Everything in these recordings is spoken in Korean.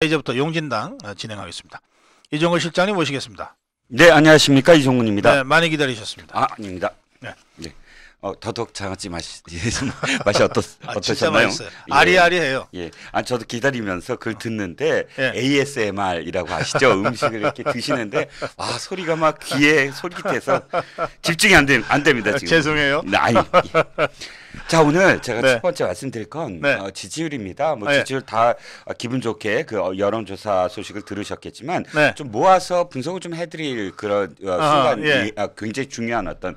이제부터 용진당 진행하겠습니다. 이종걸 실장님 모시겠습니다. 네, 안녕하십니까, 이종근입니다. 네, 많이 기다리셨습니다. 아닙니다. 네. 네. 더덕 장아찌 맛이 어떠셨나요? 진짜 맛있어요. 아리아리해요. 예. 저도 기다리면서 그걸 듣는데 예. ASMR이라고 아시죠? 음식을 이렇게 드시는데 소리가 막 귀에 솔깃해서 집중이 안 됩니다, 지금. 죄송해요. 네, 자, 오늘 제가 네. 첫 번째 말씀드릴 건 네. 지지율입니다. 네. 지지율 다 기분 좋게 그 여론조사 소식을 들으셨겠지만 네. 좀 모아서 분석을 좀 해드릴 그런 순간이 예. 굉장히 중요한 어떤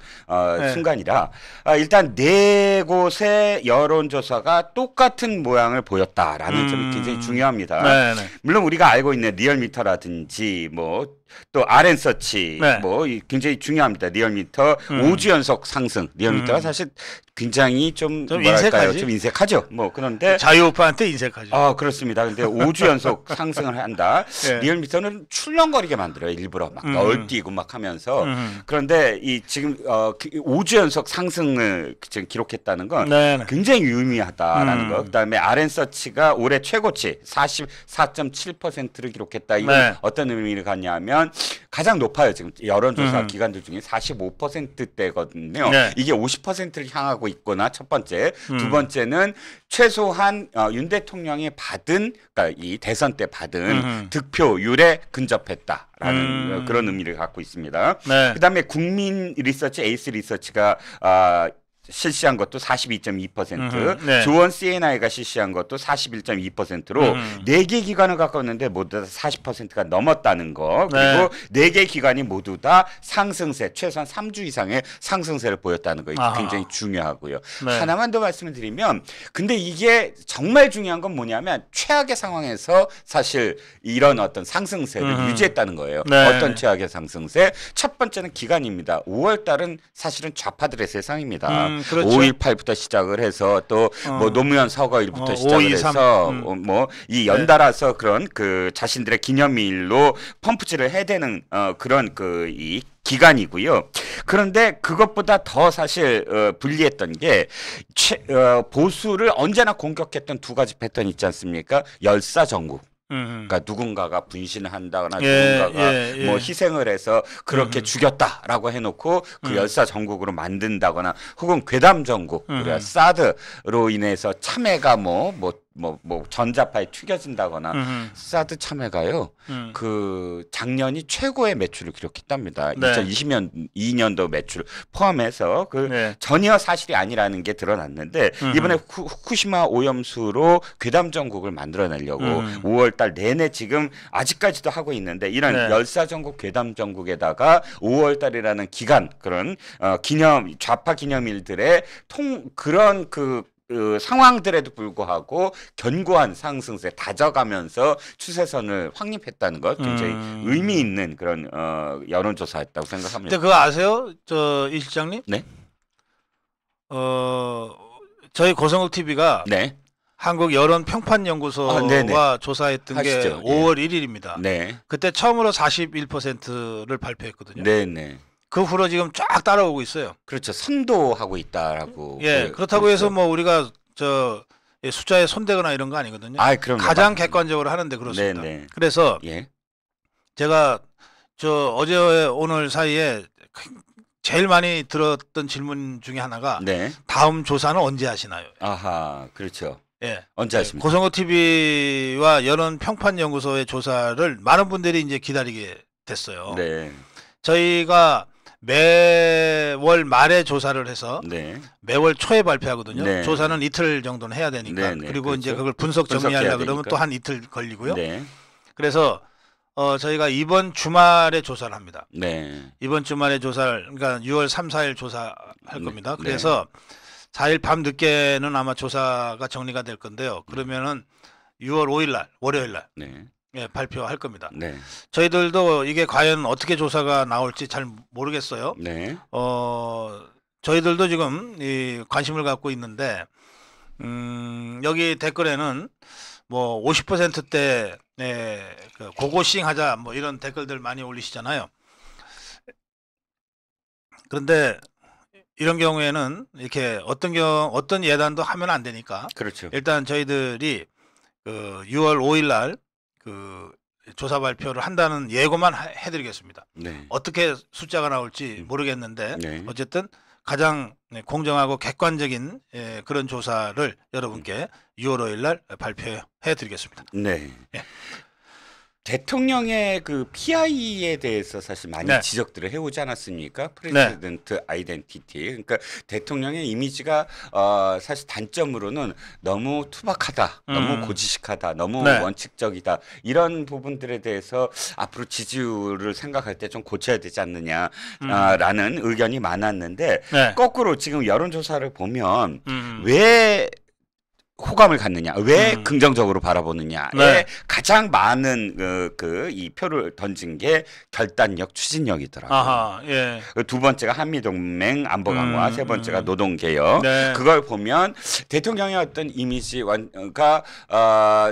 네. 순간이라 일단 네 곳의 여론조사가 똑같은 모양을 보였다라는 점이 굉장히 중요합니다. 네, 네. 물론 우리가 알고 있는 리얼미터라든지 또 RN서치 네. 굉장히 중요합니다. 리얼미터 5주 연속 상승. 리얼미터가 사실 굉장히 좀 뭐랄까요? 인색하지? 좀 인색하죠. 그런데 자유우파한테 인색하죠. 그렇습니다. 근데 5주 연속 상승을 한다. 예. 리얼미터는 출렁거리게 만들어요. 일부러 막 널뛰고 막 하면서. 그런데 지금 5주 연속 상승을 지금 기록했다는 건 네, 네. 굉장히 유의미하다라는 거. 그다음에 RN서치가 올해 최고치 44.7%를 기록했다. 이건 네. 어떤 의미를 갖냐면 가장 높아요. 지금 여론조사 기관들 중에 45%대거든요. 네. 이게 50%를 향하고 있거나 첫 번째, 두 번째는 최소한 윤 대통령이 그러니까 이 대선 때 받은 득표율에 근접했다라는 그런 의미를 갖고 있습니다. 네. 그다음에 국민 리서치, 에이스 리서치가 실시한 것도 42.2%, 네. 조원 CNI가 실시한 것도 41.2%로 네 개 기관을 갖고 있는데 모두 다 40%가 넘었다는 거. 그리고 네 개 기관이 모두 다 상승세, 최소한 3주 이상의 상승세를 보였다는 거. 이게 굉장히 중요하고요. 네. 하나만 더 말씀을 드리면, 근데 이게 정말 중요한 건 뭐냐면 최악의 상황에서 사실 이런 어떤 상승세를 유지했다는 거예요. 네. 어떤 최악의 상승세? 첫 번째는 기간입니다. 5월 달은 사실은 좌파들의 세상입니다. 그렇죠. 5.18부터 시작을 해서 또 노무현 서거일부터 시작을 5.23. 해서 이 연달아서 그런 그 자신들의 기념일로 펌프질을 해대는 그런 이 기간이고요. 그런데 그것보다 더 사실 불리했던 게 보수를 언제나 공격했던 두 가지 패턴이 있지 않습니까? 열사정국. 그러니까 누군가가 분신을 한다거나 누군가가 희생을 해서 그렇게 죽였다라고 해놓고 그 열사 정국으로 만든다거나 혹은 괴담 정국, 우리가 사드로 인해서 참외가 전자파에 튀겨진다거나 사드 참외가요. 그 작년이 최고의 매출을 기록했답니다. 네. 2022년도 매출 포함해서 전혀 사실이 아니라는 게 드러났는데 이번에 후쿠시마 오염수로 괴담 정국을 만들어내려고 5월달 내내 지금 아직까지도 하고 있는데 이런 열사정국 괴담 정국에다가 5월달이라는 기간 그런 좌파 기념일들의 그런 상황들에도 불구하고 견고한 상승세 다져가면서 추세선을 확립했다는 것 굉장히 의미 있는 그런 여론조사였다고 생각합니다. 근데 그거 아세요? 이 실장님? 네. 저희 고성국 TV가 네. 한국 여론평판연구소와 조사했던 하시죠. 게 5월 1일입니다. 네. 그때 처음으로 41%를 발표했거든요. 네네. 그 후로 지금 쫙 따라오고 있어요. 그렇죠. 선도하고 있다라고. 그렇다고 해서 우리가 숫자에 손대거나 이런 거 아니거든요. 그럼요. 가장 객관적으로 하는데 그렇습니다. 네네. 그래서 제가 어제 오늘 사이에 제일 많이 들었던 질문 중에 하나가 다음 조사는 언제 하시나요? 아하, 그렇죠. 예. 언제 하십니까? 고성호 TV와 여론평판연구소의 조사를 많은 분들이 이제 기다리게 됐어요. 네. 저희가 매월 말에 조사를 해서 매월 초에 발표하거든요. 네. 조사는 이틀 정도는 해야 되니까. 그리고 그렇죠. 이제 그걸 분석 정리하려고 그러면 또 한 이틀 걸리고요. 네. 그래서 저희가 이번 주말에 조사를 합니다. 네. 이번 주말에 조사를 그러니까 6월 3, 4일 조사할 겁니다. 그래서 4일 밤 늦게는 아마 조사가 정리가 될 건데요. 그러면은 6월 5일 날 월요일 날 발표할 겁니다. 저희들도 이게 과연 어떻게 조사가 나올지 잘 모르겠어요. 저희들도 지금 관심을 갖고 있는데 여기 댓글에는 50%대 고고싱 하자 이런 댓글들 많이 올리시잖아요. 그런데 이런 경우에는 이렇게 어떤 예단도 하면 안 되니까 그렇죠. 일단 저희들이 6월 5일 날 그 조사 발표를 한다는 예고만 해드리겠습니다. 네. 어떻게 숫자가 나올지 모르겠는데 네. 어쨌든 가장 공정하고 객관적인 그런 조사를 여러분께 6월 5일 날 발표해 드리겠습니다. 네. 예. 대통령의 그 PI에 대해서 사실 많이 네. 지적들을 해오지 않았습니까? 프레지던트 아이덴티티. 그러니까 대통령의 이미지가 사실 단점으로는 너무 투박하다, 너무 고지식하다, 너무 네. 원칙적이다 이런 부분들에 대해서 앞으로 지지율을 생각할 때 좀 고쳐야 되지 않느냐라는 의견이 많았는데 네. 거꾸로 지금 여론조사를 보면 왜 호감을 갖느냐, 왜 긍정적으로 바라보느냐에 네. 가장 많은 이 표를 던진 게 결단력, 추진력이더라고요. 아하, 예. 두 번째가 한미동맹 안보 강화, 세 번째가 노동개혁. 네. 그걸 보면 대통령의 어떤 이미지가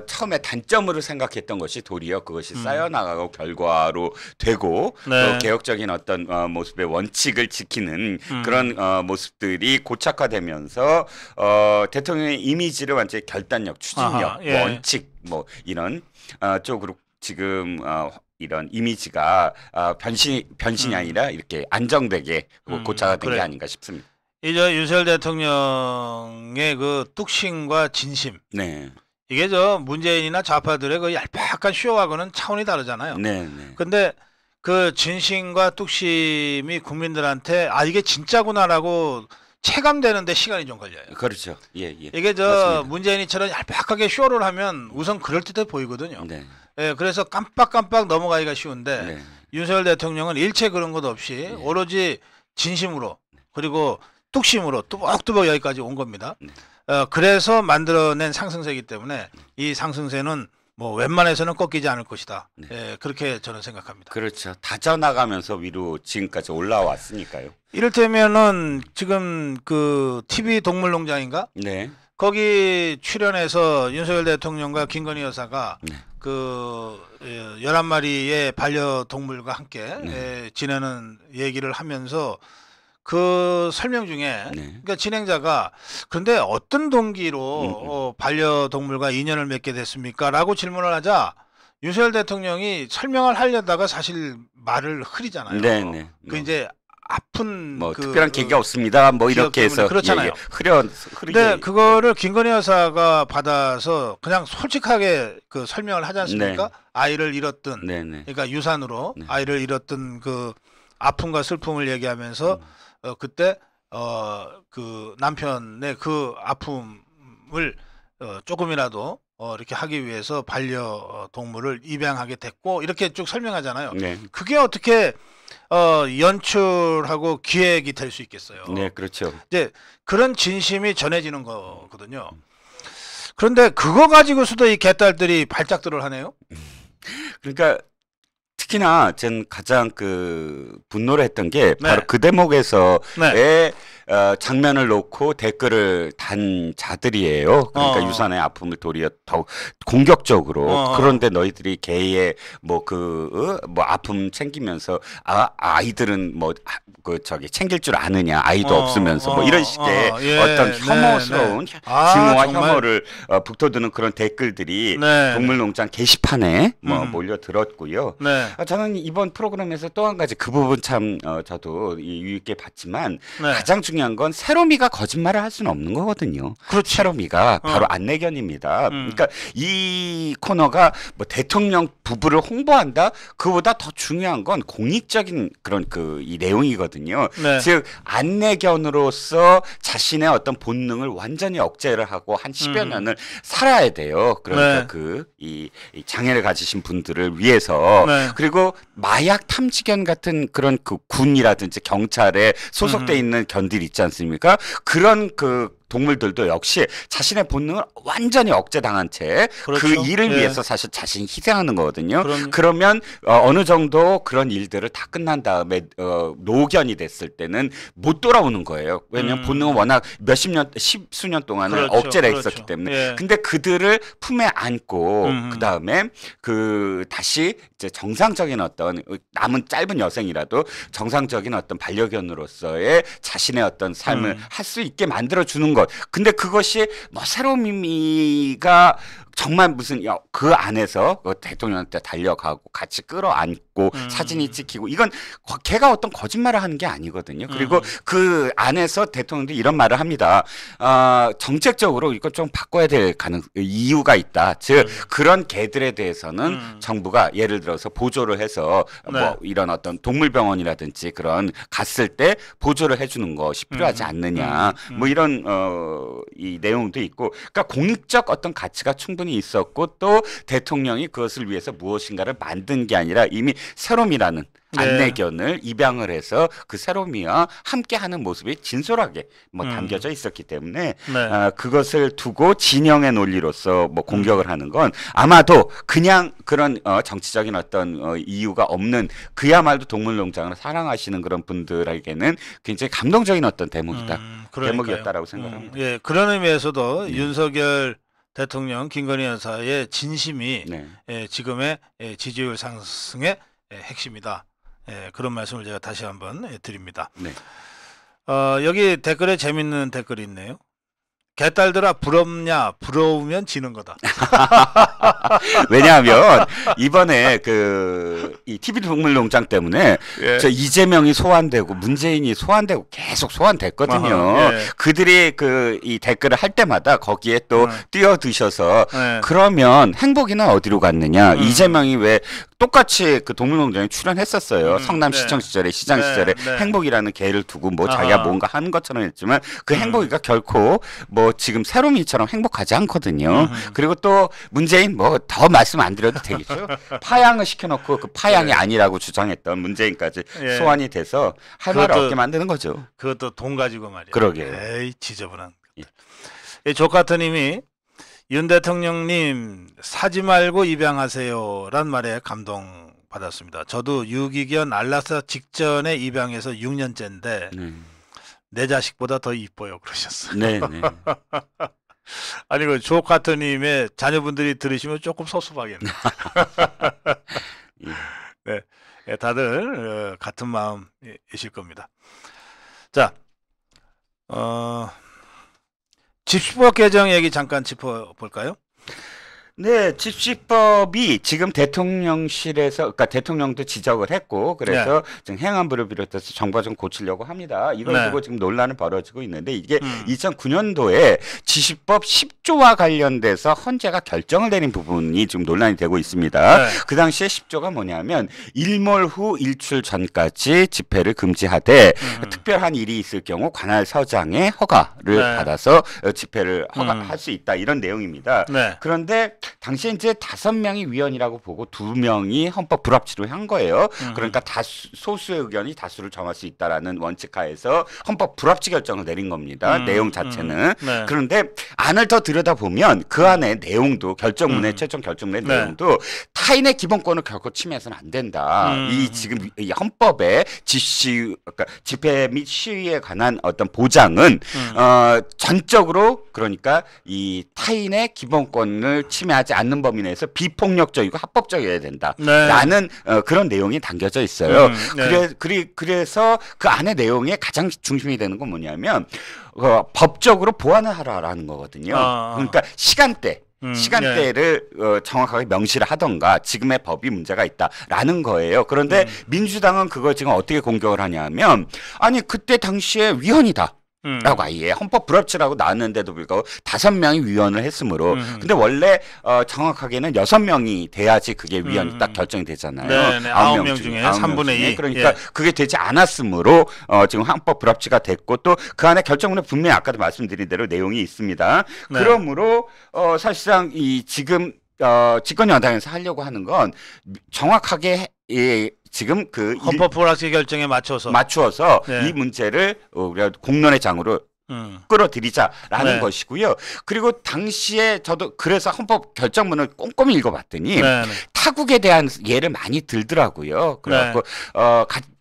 처음에 단점으로 생각했던 것이 도리어 그것이 쌓여나가고 결과로 되고 네. 또 개혁적인 어떤 모습의 원칙을 지키는 그런 모습들이 고착화되면서 대통령의 이미지를 완전히 결단력, 추진력, 아하, 예. 원칙 뭐 이런 쪽으로 지금 이런 이미지가 변신이 아니라 이렇게 안정되게 고착화된 그래요. 게 아닌가 싶습니다. 이제 윤석열 대통령의 그 뚝심과 진심, 네, 이게 문재인이나 좌파들의 그 얄팍한 쇼하고는 차원이 다르잖아요. 네, 네. 근데 그 진심과 뚝심이 국민들한테 이게 진짜구나라고 체감되는데 시간이 좀 걸려요. 그렇죠. 예, 예. 이게 맞습니다. 문재인이처럼 얄팍하게 쇼를 하면 우선 그럴듯해 보이거든요. 네, 예, 그래서 깜빡깜빡 넘어가기가 쉬운데 네. 윤석열 대통령은 일체 그런 것 없이 오로지 진심으로 그리고 뚝심으로 뚜벅뚜벅 여기까지 온 겁니다. 그래서 만들어낸 상승세이기 때문에 이 상승세는 뭐 웬만해서는 꺾이지 않을 것이다. 네. 예, 그렇게 저는 생각합니다. 그렇죠. 다져나가면서 위로 지금까지 올라왔으니까요. 이를테면은 지금 그 TV 동물농장인가? 네, 거기 출연해서 윤석열 대통령과 김건희 여사가 네. 그 11마리의 반려동물과 함께 지내는 얘기를 하면서 그 설명 중에 그러니까 진행자가 그런데 어떤 동기로 반려동물과 인연을 맺게 됐습니까? 라고 질문을 하자 윤석열 대통령이 설명을 하려다가 사실 말을 흐리잖아요. 네, 네. 그 이제 아픈 뭐 특별한 계기가 없습니다. 뭐 이렇게 해서 그렇잖아요. 흐리게. 근데 그거를 김건희 여사가 받아서 그냥 솔직하게 그 설명을 하지 않습니까? 네. 아이를 잃었던 네네. 그러니까 유산으로 아이를 잃었던 그 아픔과 슬픔을 얘기하면서 그때 그 남편의 그 아픔을 조금이라도 이렇게 하기 위해서 반려동물을 입양하게 됐고 이렇게 쭉 설명하잖아요. 네. 그게 어떻게 연출하고 기획이 될 수 있겠어요. 네, 그렇죠. 이제 그런 진심이 전해지는 거거든요. 그런데 그거 가지고서도 이 개딸들이 발작들을 하네요. 그러니까 특히나 전 가장 그 분노를 했던 게 네. 바로 그 대목에서의 네. 장면을 놓고 댓글을 단 자들이에요. 그러니까 유산의 아픔을 도리어 더욱 공격적으로 그런데 너희들이 개의 뭐 아픔 챙기면서 아이들은 뭐 그 챙길 줄 아느냐 아이도 없으면서 뭐 이런 식의 예, 어떤 혐오스러운 증오와 정말. 혐오를 북돋우는 그런 댓글들이 네. 동물농장 게시판에 뭐 몰려들었고요. 네. 저는 이번 프로그램에서 또 한 가지 그 부분 참 저도 유익게 봤지만 네. 가장 중요한 건 세로미가 거짓말을 할 수는 없는 거거든요. 그렇지. 세로미가 바로 안내견입니다. 그러니까 이 코너가 뭐 대통령 부부를 홍보한다? 그보다 더 중요한 건 공익적인 그런 이 내용이거든요. 네. 즉 안내견으로서 자신의 어떤 본능을 완전히 억제를 하고 한 10여 년을 살아야 돼요. 그러니까 네. 이 장애를 가지신 분들을 위해서 네. 그리고 마약 탐지견 같은 그런 그 군이라든지 경찰에 소속돼 있는 견들 있지 않습니까? 그런 동물들도 역시 자신의 본능을 완전히 억제당한 채 그 그렇죠. 일을 예. 위해서 사실 자신이 희생하는 거거든요. 그럼요. 그러면 어느 정도 그런 일들을 다 끝난 다음에 노견이 됐을 때는 못 돌아오는 거예요. 왜냐하면 본능은 워낙 십수년 동안을 그렇죠. 억제를 그렇죠. 했었기 때문에. 예. 근데 그들을 품에 안고 그다음에 다시 이제 정상적인 어떤 남은 짧은 여생이라도 정상적인 어떤 반려견으로서의 자신의 어떤 삶을 할 수 있게 만들어 주는 것. 근데 그것이 뭐 세로미미가 정말 무슨 그 안에서 그 대통령한테 달려가고 같이 끌어안고 사진이 찍히고 이건 걔가 어떤 거짓말을 하는 게 아니거든요. 그리고 그 안에서 대통령도 이런 말을 합니다. 정책적으로 이거 좀 바꿔야 될 이유가 있다. 즉 그런 개들에 대해서는 정부가 예를 들어서 보조를 해서 뭐 이런 어떤 동물병원이라든지 그런 갔을 때 보조를 해주는 것이 필요하지 않느냐. 뭐 이런 이 내용도 있고, 그러니까 공익적 어떤 가치가 충분히 있었고 또 대통령이 그것을 위해서 무엇인가를 만든 게 아니라 이미 새롬이라는 안내견을 입양을 해서 그 새롬이와 함께하는 모습이 진솔하게 뭐 담겨져 있었기 때문에 그것을 두고 진영의 논리로서 뭐 공격을 하는 건 아마도 그냥 그런 정치적인 어떤 이유가 없는 그야말로 동물농장을 사랑하시는 그런 분들에게는 굉장히 감동적인 어떤 대목이었다라고 생각합니다. 예, 그런 의미에서도 윤석열 대통령 김건희 여사의 진심이 지금의 지지율 상승의 핵심이다. 그런 말씀을 제가 다시 한번 드립니다. 여기 댓글에 재밌는 댓글이 있네요. 개딸들아 부럽냐? 부러우면 지는 거다. 왜냐하면 이번에 이 TV 동물농장 때문에 저 이재명이 소환되고 문재인이 소환되고 계속 소환됐거든요. 그들이 이 댓글을 할 때마다 거기에 또 뛰어드셔서 그러면 행복이는 어디로 갔느냐? 이재명이 왜 똑같이 그 동물농장에 출연했었어요. 성남시청 시절에 시장 시절에 행복이라는 개를 두고 뭐 자기가 뭔가 하는 것처럼 했지만 그 행복이가 결코 뭐 지금 새롬이처럼 행복하지 않거든요. 그리고 또 문재인 뭐 더 말씀 안 드려도 되겠죠. 파양을 시켜놓고 그 파양이 아니라고 주장했던 문재인까지 소환이 돼서 할 말 없게 만드는 거죠. 그것도 돈 가지고 말이야. 그러게요. 에이 지저분한. 조카트님이 윤 대통령님 사지 말고 입양하세요란 말에 감동받았습니다. 저도 유기견 알라사 직전에 입양해서 6년째인데 내 자식보다 더 이뻐요 그러셨어요. 네. 아니 그 조카트님의 자녀분들이 들으시면 조금 섭섭하겠네요. 네, 다들 같은 마음이실 겁니다. 자, 집시법 개정 얘기 잠깐 짚어볼까요? 네, 집시법이 지금 대통령실에서, 그러니까 대통령도 지적을 했고, 그래서 지금 행안부를 비롯해서 정부가 좀 고치려고 합니다. 이걸 두고 지금 논란이 벌어지고 있는데, 이게 2009년도에 집시법 10조와 관련돼서 헌재가 결정을 내린 부분이 지금 논란이 되고 있습니다. 그 당시에 10조가 뭐냐면, 일몰 후 일출 전까지 집회를 금지하되, 특별한 일이 있을 경우 관할 서장의 허가를 받아서 집회를 할 수 있다, 이런 내용입니다. 그런데 당시에 이제 5명이 위헌이라고 보고 2명이 헌법 불합치로 한 거예요. 그러니까 소수의 의견이 다수를 정할 수 있다라는 원칙 하에서 헌법 불합치 결정을 내린 겁니다. 내용 자체는. 그런데 안을 더 들여다보면 그 안에 내용도 결정문의 최종 결정문의 내용도 타인의 기본권을 결코 침해해서는 안 된다. 이 지금 이 헌법의 그러니까 집회 및 시위에 관한 어떤 보장은 전적으로 그러니까 이 타인의 기본권을 침해하지 않는 범위 내에서 비폭력적이고 합법적이어야 된다라는 그런 내용이 담겨져 있어요. 그래서 그 안에 내용의 가장 중심이 되는 건 뭐냐면 법적으로 보완을 하라라는 거거든요. 그러니까 시간대를 정확하게 명시를 하던가 지금의 법이 문제가 있다라는 거예요. 그런데 민주당은 그걸 지금 어떻게 공격을 하냐면 아니 그때 당시에 위헌이다. 라고 아예 헌법 불합치라고 나왔는데도 불구하고 5명이 위헌을 했으므로 근데 원래 정확하게는 6명이 돼야지 그게 위헌이 딱 결정이 되잖아요. 9명 중에 3분의 2. 그러니까 그게 되지 않았으므로 지금 헌법 불합치가 됐고 또 그 안에 결정문에 분명히 아까도 말씀드린 대로 내용이 있습니다. 그러므로 사실상 이 지금 집권 여당에서 하려고 하는 건 정확하게 지금 그 헌법 불합치 결정에 맞춰서 이 문제를 우리가 공론의 장으로 끌어들이자라는 것이고요. 그리고 당시에 저도 그래서 헌법 결정문을 꼼꼼히 읽어봤더니 타국에 대한 예를 많이 들더라고요. 그래갖고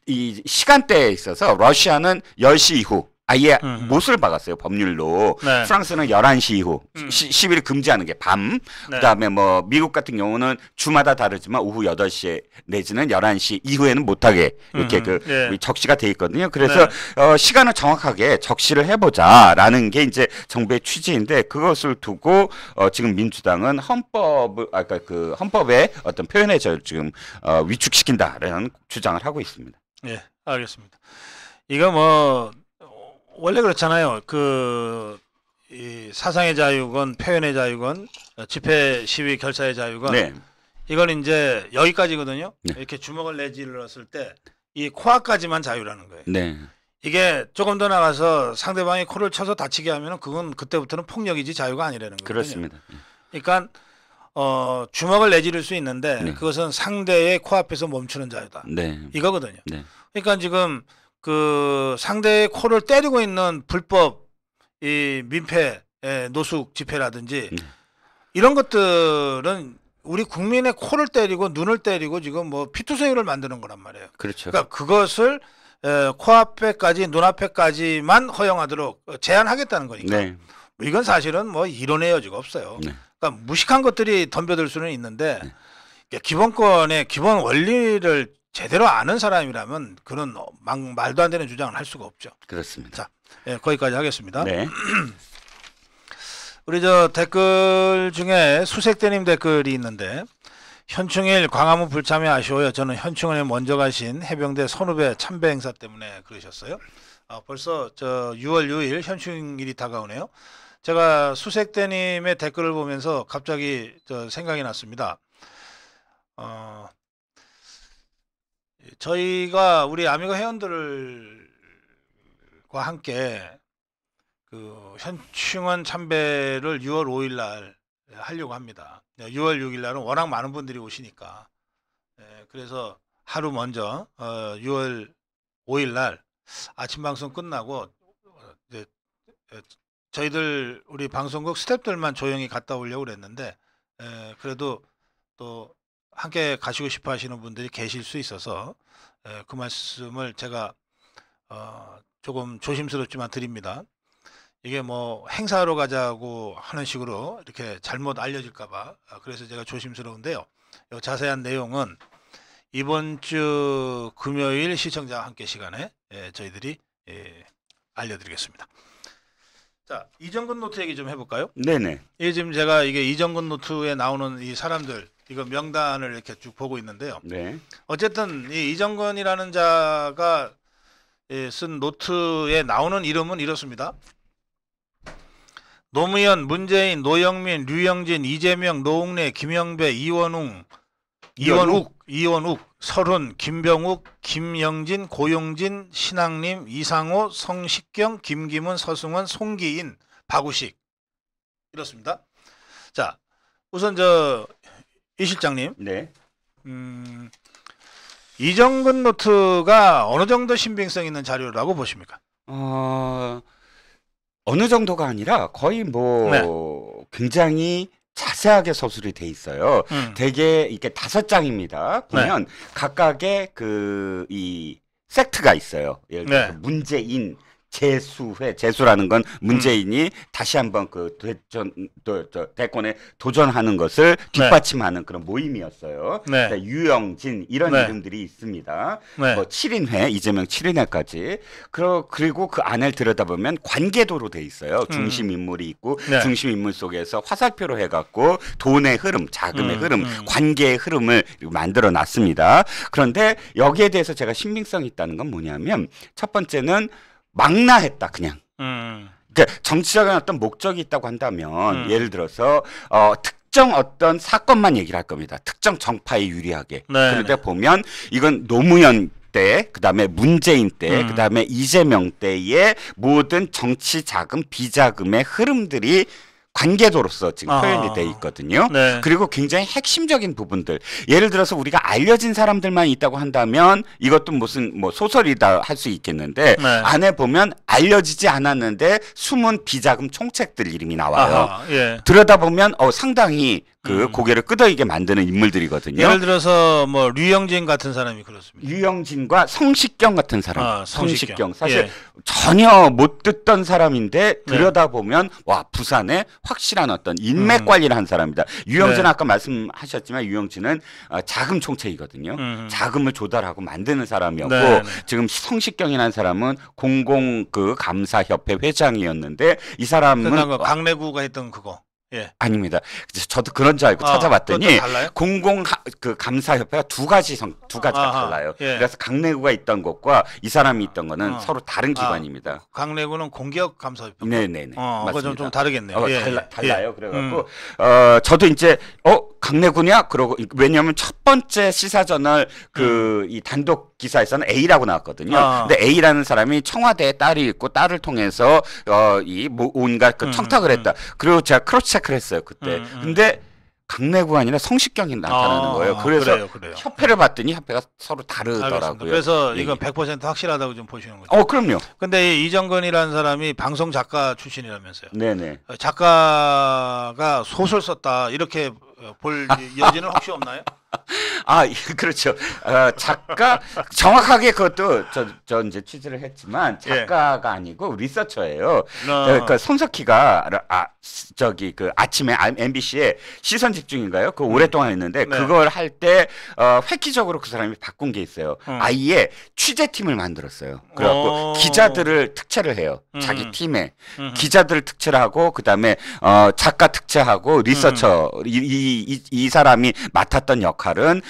이 시간대에 있어서 러시아는 10시 이후 아예 못을 박았어요, 법률로. 네. 프랑스는 11시 이후 시위를 금지하는 게 밤. 네. 그다음에 뭐 미국 같은 경우는 주마다 다르지만 오후 8시 내지는 11시 이후에는 못하게 이렇게 네. 적시가 돼 있거든요. 그래서 시간을 정확하게 적시를 해보자라는 게 이제 정부의 취지인데, 그것을 두고 지금 민주당은 그러니까 그 헌법의 어떤 표현의 자유를 지금 위축시킨다라는 주장을 하고 있습니다. 예, 알겠습니다. 이거 뭐 원래 그렇잖아요. 이 사상의 자유건 표현의 자유건 집회 시위 결사의 자유건 네. 이건 이제 여기까지거든요. 네. 이렇게 주먹을 내질렀을 때 이 코앞까지만 자유라는 거예요. 네. 이게 조금 더 나가서 상대방이 코를 쳐서 다치게 하면은 그건 그때부터는 폭력이지 자유가 아니라는 거거든요. 그렇습니다. 그러니까 주먹을 내지를 수 있는데 네. 그것은 상대의 코앞에서 멈추는 자유다. 네. 이거거든요. 네. 그러니까 지금 그 상대의 코를 때리고 있는 불법 이 민폐 노숙 집회라든지 이런 것들은 우리 국민의 코를 때리고 눈을 때리고 지금 뭐 피투성이를 만드는 거란 말이에요. 그렇죠. 그러니까 그것을 코앞에까지 눈앞에까지만 허용하도록 제한하겠다는 거니까. 네. 이건 사실은 뭐 이론의 여지가 없어요. 네. 그러니까 무식한 것들이 덤벼들 수는 있는데 기본권의 기본 원리를 제대로 아는 사람이라면 그런 말도 안 되는 주장을 할 수가 없죠. 그렇습니다. 자, 거기까지 하겠습니다. 네. 우리 저 댓글 중에 수색대님 댓글이 있는데, 현충일 광화문 불참에 아쉬워요. 저는 현충일에 먼저 가신 해병대 선후배 참배 행사 때문에 그러셨어요. 벌써 저 6월 6일 현충일이 다가오네요. 제가 수색대님의 댓글을 보면서 갑자기 생각이 났습니다. 저희가 우리 아미고 회원들과 함께 그 현충원 참배를 6월 5일 날 하려고 합니다. 6월 6일 날은 워낙 많은 분들이 오시니까, 그래서 하루 먼저 6월 5일 날 아침 방송 끝나고 이제 저희들 우리 방송국 스태프들만 조용히 갔다 오려고 그랬는데, 그래도 또 함께 가시고 싶어 하시는 분들이 계실 수 있어서 그 말씀을 제가 조금 조심스럽지만 드립니다. 이게 뭐 행사하러 가자고 하는 식으로 이렇게 잘못 알려질까봐 그래서 제가 조심스러운데요. 자세한 내용은 이번 주 금요일 시청자와 함께 시간에 저희들이 알려드리겠습니다. 자, 이정근 노트 얘기 좀 해볼까요? 네네. 이게 지금 제가 이게 이정근 노트에 나오는 이 사람들 이거 명단을 이렇게 쭉 보고 있는데요. 네. 어쨌든 이 이정근이라는 자가 쓴 노트에 나오는 이름은 이렇습니다. 노무현, 문재인, 노영민, 류영진, 이재명, 노웅래, 김영배, 이원욱, 설훈, 김병욱, 김영진, 고용진, 신학림, 이상호, 성식경, 김기문, 서승원, 송기인, 박우식 이렇습니다. 자, 우선 이 실장님, 네. 이정근 노트가 어느 정도 신빙성 있는 자료라고 보십니까? 어느 정도가 아니라 거의 뭐 네. 굉장히 자세하게 서술이 돼 있어요. 되게 이렇게 5장입니다. 보면 각각의 이 섹트가 있어요. 예를 들어서 문재인, 재수라는 건 문재인이 다시 한번 그 대권에 도전하는 것을 뒷받침하는 그런 모임이었어요. 그러니까 유영진 이런 이름들이 있습니다. 뭐 7인회, 이재명 7인회까지. 그리고 그 안을 들여다보면 관계도로 돼 있어요. 중심 인물이 있고 중심 인물 속에서 화살표로 해갖고 돈의 흐름, 자금의 흐름, 관계의 흐름을 만들어 놨습니다. 그런데 여기에 대해서 제가 신빙성이 있다는 건 뭐냐면, 첫 번째는 망라했다 그냥. 그러니까 정치적인 어떤 목적이 있다고 한다면 예를 들어서 특정 어떤 사건만 얘기를 할 겁니다. 특정 정파에 유리하게. 그런데 보면 이건 노무현 때, 그다음에 문재인 때, 그다음에 이재명 때의 모든 정치 자금, 비자금의 흐름들이 관계도로서 지금 표현이 돼 있거든요. 그리고 굉장히 핵심적인 부분들, 예를 들어서 우리가 알려진 사람들만 있다고 한다면 이것도 무슨 뭐 소설이다 할 수 있겠는데 안에 보면 알려지지 않았는데 숨은 비자금 총책들 이름이 나와요. 들여다보면 상당히 그 고개를 끄덕이게 만드는 인물들이거든요. 예를 들어서 뭐 류영진 같은 사람이 그렇습니다. 류영진과 성식경 같은 사람. 성식경. 사실 예. 전혀 못 듣던 사람인데 들여다보면 와 부산에 확실한 어떤 인맥 관리를 한 사람이다. 유영진은 아까 말씀하셨지만 유영진은 자금 총책이거든요. 자금을 조달하고 만드는 사람이었고 지금 성식경이라는 사람은 공공 그 감사협회 회장이었는데 이 사람은 강내구가 했던 그거. 예. 아닙니다. 저도 그런 줄 알고 찾아봤더니 달라요? 공공 그 감사협회가 두 가지가 달라요. 예. 그래서 강내구가 있던 것과 이 사람이 있던 거는 서로 다른 기관입니다. 강내구는 공기업 감사협회. 네네네. 맞습니다. 좀 다르겠네요. 예. 달라요. 그래갖고 저도 이제 강내구냐 그러고 왜냐하면 첫 번째 시사저널 이 단독 기사에서는 A라고 나왔거든요. 근데 A라는 사람이 청와대에 딸이 있고 딸을 통해서 온갖 그 청탁을 했다. 그리고 제가 크로스 체크를 했어요 그때. 근데 강내구가 아니라 성식경이 나타나는 거예요. 그래서 그래요. 협회를 봤더니 협회가 서로 다르더라고요. 알겠습니다. 그래서 이건 100% 확실하다고 좀 보시는 거죠. 그럼요. 근데 이정근이라는 사람이 방송 작가 출신이라면서요. 네네. 작가가 소설 썼다 이렇게 볼 여지는 혹시 없나요? 그렇죠. 작가 정확하게 그것도 저 이제 취재를 했지만 작가가 아니고 리서처예요. 그 손석희가 그 아침에 MBC에 시선 집중인가요? 그 오랫동안 했는데 그걸 할 때 획기적으로 그 사람이 바꾼 게 있어요. 아예 취재팀을 만들었어요. 그래갖고 기자들을 특채를 해요. 자기 팀에 기자들을 특채를 하고 그다음에 작가 특채하고 리서처 이 사람이 맡았던 역할은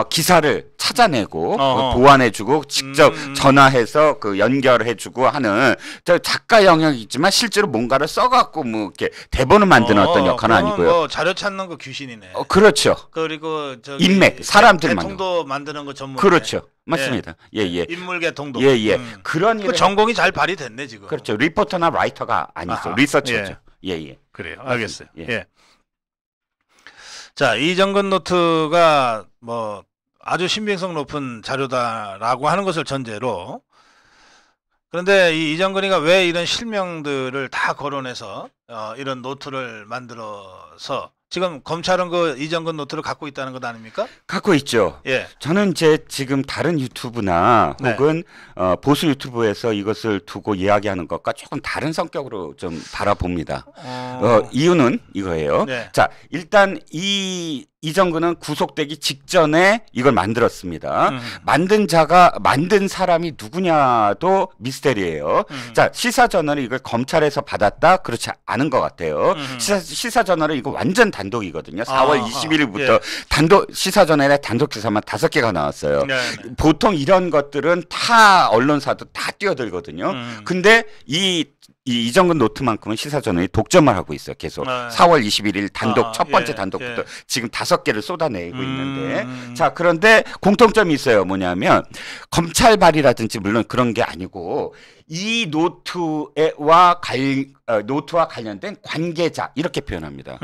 기사를 찾아내고 보완해주고 직접 전화해서 그 연결해주고 하는 작가 영역이 있지만 실제로 뭔가를 써갖고 뭐 이렇게 대본을 만드는 어떤 역할은 아니고요. 뭐 자료 찾는 거 귀신이네. 그렇죠. 그리고 인맥 사람들 개통도 만드는 거 전문. 그렇죠. 맞습니다. 예. 인물 개통도. 예. 그런 그 전공이 잘 발휘됐네 지금. 그렇죠. 리포터나 라이터가 아니죠. 리서처죠. 예. 그래요. 알겠어요. 예. 자, 이정근 노트가 뭐 아주 신빙성 높은 자료다라고 하는 것을 전제로, 그런데 이 이정근이가 왜 이런 실명들을 다 거론해서 이런 노트를 만들어서 지금 검찰은 그 이정근 노트를 갖고 있다는 것 아닙니까? 갖고 있죠. 예. 저는 이제 지금 다른 유튜브나 혹은 보수 유튜브에서 이것을 두고 이야기하는 것과 조금 다른 성격으로 좀 바라봅니다. 이유는 이거예요. 자, 일단 이정근은 구속되기 직전에 이걸 만들었습니다. 만든 사람이 누구냐도 미스테리예요. 자, 시사저널이 이걸 검찰에서 받았다? 그렇지 않은 것 같아요. 시사저널은 이거 완전 단독이거든요. 4월 21일부터 시사저널에 단독 기사만 5개가 나왔어요. 보통 이런 것들은 다 언론사도 다 뛰어들거든요. 근데 이정근 노트만큼은 시사저널이 독점을 하고 있어요. 계속 4월 21일 단독 첫 번째 단독부터 지금 5개를 쏟아내고 있는데, 자, 그런데 공통점이 있어요. 뭐냐면 검찰발이라든지 물론 그런 게 아니고 이 노트와 관련된 관계자 이렇게 표현합니다.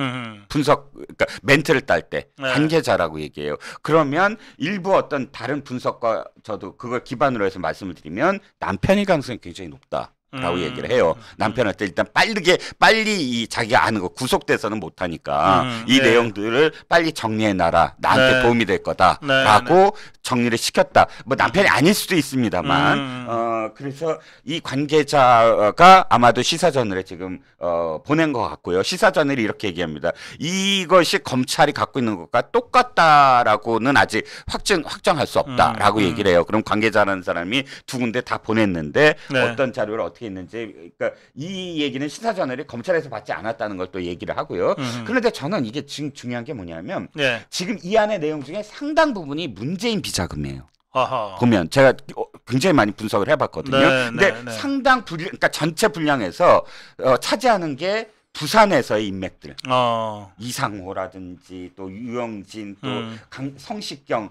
그러니까 멘트를 딸 때 관계자라고 얘기해요. 그러면 일부 어떤 다른 분석과 저도 그걸 기반으로 해서 말씀을 드리면 남편일 가능성이 굉장히 높다. 라고 얘기를 해요. 남편한테 일단 빨리 자기가 아는 거 구속돼서는 못하니까 이 내용들을 빨리 정리해놔라. 나한테 도움이 될 거다라고 정리를 시켰다. 뭐 남편이 아닐 수도 있습니다만 그래서 이 관계자가 아마도 시사저널에 지금 보낸 것 같고요. 시사저널이 이렇게 얘기합니다. 이것이 검찰이 갖고 있는 것과 똑같다라고는 아직 확정할 수 없다라고 얘기를 해요. 그럼 관계자라는 사람이 두 군데 다 보냈는데 어떤 자료를 어떻게 있는지, 그러니까 이 얘기는 시사저널이 검찰에서 받지 않았다는 걸 또 얘기를 하고요. 그런데 저는 이게 지금 중요한 게 뭐냐면 지금 이 안의 내용 중에 상당 부분이 문재인 비자금이에요. 보면 제가 굉장히 많이 분석을 해봤거든요. 근데 상당 그러니까 전체 분량에서 차지하는 게 부산에서의 인맥들, 이상호라든지 또 유영진, 또 성식경,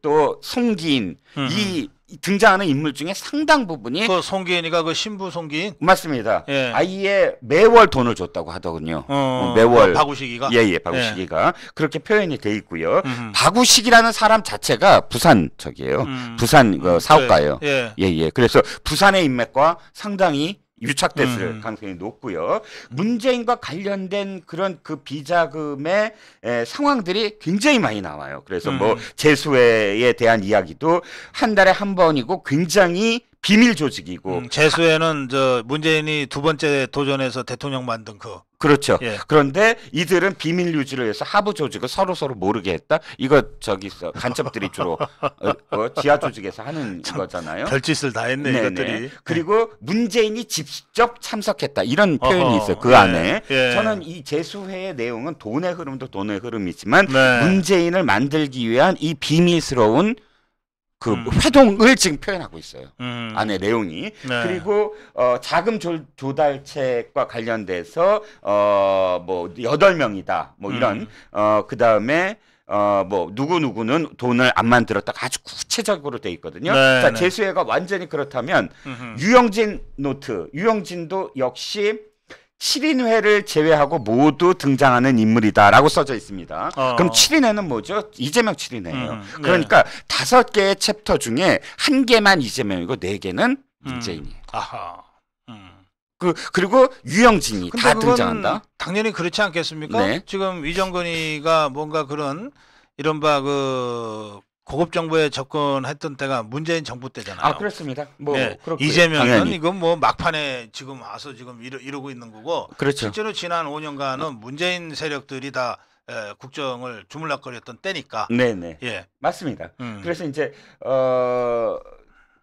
또 송기인, 이 등장하는 인물 중에 상당 부분이 그 송기인이가 그 신부 송기인 맞습니다. 아예 매월 돈을 줬다고 하더군요. 매월 박우식이가 박우식이가 그렇게 표현이 돼 있고요. 박우식이라는 사람 자체가 부산 부산 사업가예요. 그래서 부산의 인맥과 상당히 유착됐을 가능성이 높고요. 문재인과 관련된 그런 그 비자금의 상황들이 굉장히 많이 나와요. 그래서 뭐 재수회에 대한 이야기도 한 달에 한 번이고 굉장히 비밀 조직이고 재수에는 저 문재인이 두 번째 도전해서 대통령 만든 그 그렇죠. 예. 그런데 이들은 비밀 유지를 해서 하부 조직을 서로 모르게 했다. 이거 저기서 간첩들이 주로 지하 조직에서 하는 거잖아요. 별짓을 다 했네 네네. 이것들이. 그리고 문재인이 직접 참석했다 이런 표현이 있어요. 그 안에 예. 저는 이 재수회의 내용은 돈의 흐름도 돈의 흐름이지만 네. 문재인을 만들기 위한 이 비밀스러운 그 회동을 지금 표현하고 있어요. 안에 내용이. 네. 그리고 자금 조달책과 관련돼서 뭐 8명이다. 뭐 이런 그다음에 뭐 누구누구는 돈을 안 만들었다가 아주 구체적으로 돼 있거든요. 네, 자, 네. 재수회가 완전히 그렇다면 유영진 노트. 유영진도 역시 7인회를 제외하고 모두 등장하는 인물이다라고 써져 있습니다. 그럼 7인회는 뭐죠? 이재명 7인회예요. 네. 그러니까 5개의 챕터 중에 1개만 이재명이고 4개는 문재인이에요. 아하. 그리고 유영진이 다 그건 등장한다. 당연히 그렇지 않겠습니까? 네. 지금 이정건이가 뭔가 그런 이른바 그 고급 정보에 접근했던 때가 문재인 정부 때잖아요. 아, 그렇습니다. 뭐 네. 그렇고요. 이재명은 당연히. 이건 뭐 막판에 지금 와서 지금 이러고 있는 거고. 그렇죠. 실제로 지난 5년간은 문재인 세력들이 다 국정을 주물럭거렸던 때니까. 네네. 예. 맞습니다. 그래서 이제